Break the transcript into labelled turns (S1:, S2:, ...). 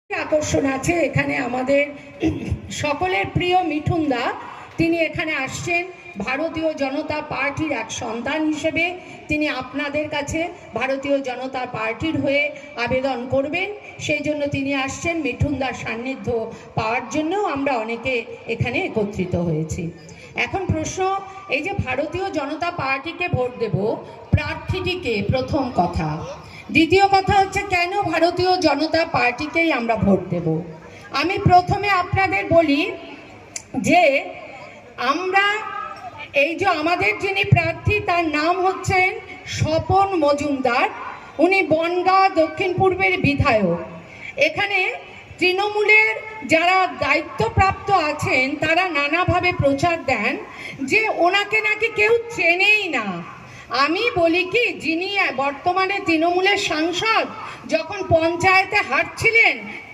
S1: আকর্ষণ আছে এখানে আমাদের সকলের প্রিয় মিঠুন দা, তিনি এখানে আসছেন ভারতীয় জনতা পার্টির এক সন্তান হিসেবে। তিনি আপনাদের কাছে ভারতীয় জনতা পার্টির হয়ে আবেদন করবেন, সেই জন্য তিনি আসছেন। মিঠুন দার সান্নিধ্য পাওয়ার জন্যও আমরা অনেকে এখানে একত্রিত হয়েছি। এখন প্রশ্ন, এই যে ভারতীয় জনতা পার্টিকে ভোট দেব, প্রার্থীটিকে প্রথম কথা। দ্বিতীয় কথা হচ্ছে কেন ভারতীয় জনতা পার্টিকেই আমরা ভোট দেব। আমি প্রথমে আপনাদের বলি যে আমরা এই যে আমাদের যিনি প্রার্থী তার নাম হচ্ছেন স্বপন মজুমদার। উনি বনগাঁ দক্ষিণ পূর্বের বিধায়ক। এখানে তৃণমূলের যারা দায়িত্বপ্রাপ্ত আছেন তারা নানাভাবে প্রচার দেন যে ওনাকে নাকি কেউ চেনেই না। আমি বলি কি, যিনি বর্তমানে তৃণমূলের সাংসদ, যখন পঞ্চায়েতে হাঁটছিলেন